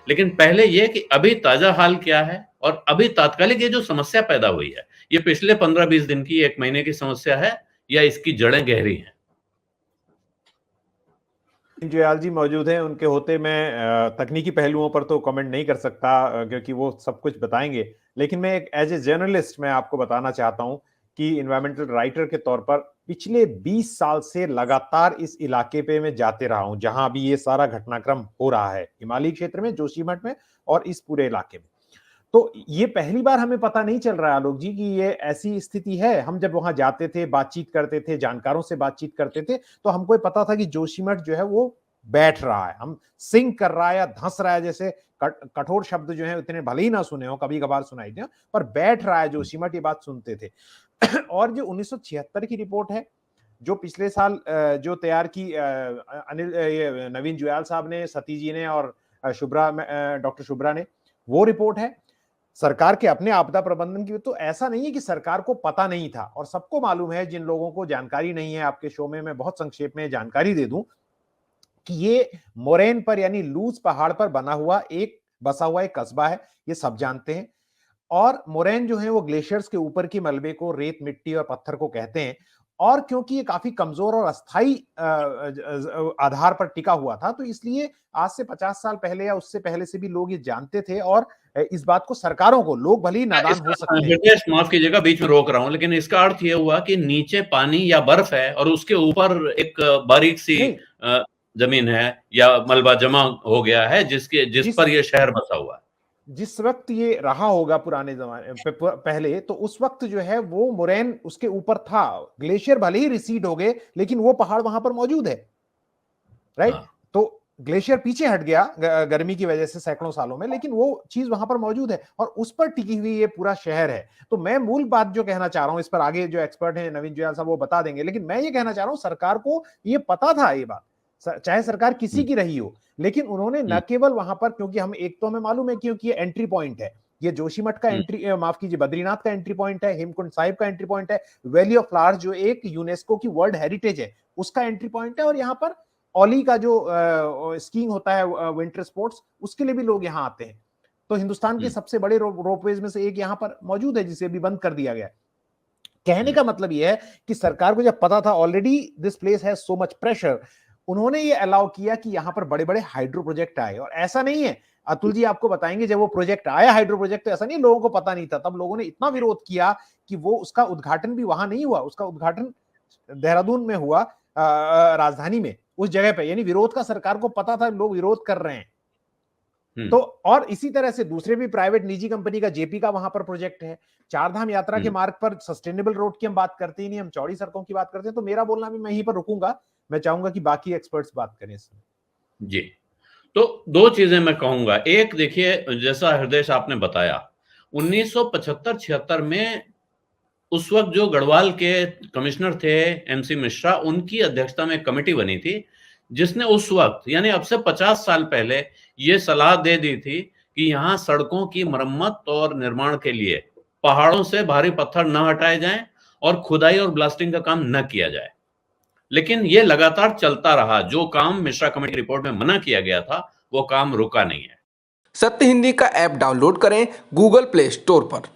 लेकिन पहले ये कि अभी ताजा हाल क्या है और अभी तात्कालिक ये जो समस्या पैदा हुई है, ये पिछले 15-20 दिन की, 1 महीने की समस्या है या इसकी जड़ें गहरी हैं? जयाल जी मौजूद हैं, उनके होते मैं तकनीकी पहलुओं पर तो कमेंट नहीं कर सकता क्योंकि वो सब कुछ बताएंगे। लेकिन मैं एक एज ए जर्नलिस्ट मैं आपको बताना चाहता हूं कि इन्वायरमेंटल राइटर के तौर पर पिछले 20 साल से लगातार इस इलाके पे मैं जाते रहा हूं, जहां भी ये सारा घटनाक्रम हो रहा है, हिमालयी क्षेत्र में, जोशीमठ में और इस पूरे इलाके में। तो ये पहली बार हमें पता नहीं चल रहा है आलोक जी कि ये ऐसी स्थिति है। हम जब वहां जाते थे, बातचीत करते थे, जानकारों से बातचीत करते थे, तो हमको ये पता था कि जोशीमठ जो है वो बैठ रहा है, हम सिंक कर रहा है या धंस रहा है, जैसे कठोर शब्द जो है उतने भले ही ना सुने हो, कभी कभार सुनाई दे, पर बैठ रहा है जोशीमठ, ये बात सुनते थे। और जो 1976 की रिपोर्ट है, जो पिछले साल जो तैयार की अनिल ये नवीन जुयाल साहब ने, सती जी ने और शुभ्रा डॉक्टर शुभ्रा ने, वो रिपोर्ट है सरकार के अपने आपदा प्रबंधन की। तो ऐसा नहीं है कि सरकार को पता नहीं था, और सबको मालूम है, जिन लोगों को जानकारी नहीं है, आपके शो में मैं बहुत संक्षेप में जानकारी दे दूं कि ये मोरेन पर यानी लूज पहाड़ पर बसा हुआ एक कस्बा है, ये सब जानते हैं। और मोरेन जो है वो ग्लेशियर्स के ऊपर की मलबे को, रेत, मिट्टी और पत्थर को कहते हैं। और क्योंकि ये काफी कमजोर और अस्थाई आधार पर टिका हुआ था, तो इसलिए आज से 50 साल पहले या उससे पहले से भी लोग ये जानते थे, और इस बात को सरकारों को, लोग भले ही नादान हो सकते हैं। माफ कीजिएगा, बीच में रोक रहा हूं, लेकिन इसका अर्थ ये हुआ कि नीचे पानी या बर्फ है और उसके ऊपर एक बारीक सी जमीन है या मलबा जमा हो गया है जिस पर यह शहर बसा हुआ है। जिस वक्त ये रहा होगा पुराने जमाने पहले, तो उस वक्त जो है वो मोरेन उसके ऊपर था। ग्लेशियर भले ही रिसीड हो गए, लेकिन वो पहाड़ वहां पर मौजूद है, राइट? तो ग्लेशियर पीछे हट गया गर्मी की वजह से सैकड़ों सालों में, लेकिन वो चीज वहां पर मौजूद है और उस पर टिकी हुई ये पूरा शहर है। तो मैं मूल बात जो कहना चाह रहा हूं, इस पर आगे जो एक्सपर्ट हैं नवीन जुयाल साहब वो बता देंगे, लेकिन मैं ये कहना चाह रहा हूं सरकार को ये पता था, ये बात चाहे सरकार किसी की रही हो, लेकिन उन्होंने न केवल वहां पर, क्योंकि हम एक तो हमें मालूम है क्योंकि ये एंट्री पॉइंट है, ये जोशीमठ का एंट्री, माफ कीजिए, बद्रीनाथ का एंट्री पॉइंट है, हेमकुंड साहिब का एंट्री पॉइंट है, वैली ऑफ फ्लावर्स जो एक यूनेस्को की वर्ल्ड हेरिटेज है उसका एंट्री पॉइंट है, और यहाँ पर ओली का जो स्कीइंग होता है, विंटर स्पोर्ट्स, उसके लिए भी लोग यहाँ आते हैं। तो हिंदुस्तान के सबसे बड़े रोपवेज में से एक यहाँ पर मौजूद है, जिसे अभी बंद कर दिया गया। कहने का मतलब यह है कि सरकार को जब पता था already this place has so much pressure, उन्होंने ये अलाउ किया कि यहां पर बड़े बड़े हाइड्रो प्रोजेक्ट आए। और ऐसा नहीं है, अतुल जी आपको बताएंगे, जब वो प्रोजेक्ट आया हाइड्रो प्रोजेक्ट, तो ऐसा नहीं लोगों को पता नहीं था, तब लोगों ने इतना विरोध किया कि वो उसका उद्घाटन भी वहां नहीं हुआ, उसका उद्घाटन देहरादून में हुआ, राजधानी में, उस जगह पे। यानी विरोध का सरकार को पता था, लोग विरोध कर रहे हैं। तो और इसी तरह से दूसरे भी प्राइवेट निजी कंपनी का, जेपी का वहां पर प्रोजेक्ट है। चारधाम यात्रा के मार्ग पर सस्टेनेबल रोड की हम बात करते ही नहीं, हम चौड़ी सड़कों की बात करते हैं। तो मेरा बोलना भी मैं यहीं पर रुकूंगा, मैं चाहूंगा कि बाकी एक्सपर्ट्स बात करें इसमें। जी, तो दो चीजें मैं कहूंगा। एक, देखिए, जैसा हृदय आपने बताया, 1975-76 में उस वक्त जो गढ़वाल के कमिश्नर थे एमसी मिश्रा, उनकी अध्यक्षता में कमेटी बनी थी जिसने उस वक्त, यानी अब से 50 साल पहले, ये सलाह दे दी थी कि यहां सड़कों की मरम्मत और निर्माण के लिए पहाड़ों से भारी पत्थर न हटाए जाएं और खुदाई और ब्लास्टिंग का काम न किया जाए। लेकिन ये लगातार चलता रहा। जो काम मिश्रा कमेटी रिपोर्ट में मना किया गया था, वो काम रुका नहीं है। सत्य हिंदी का ऐप डाउनलोड करें गूगल प्ले स्टोर पर।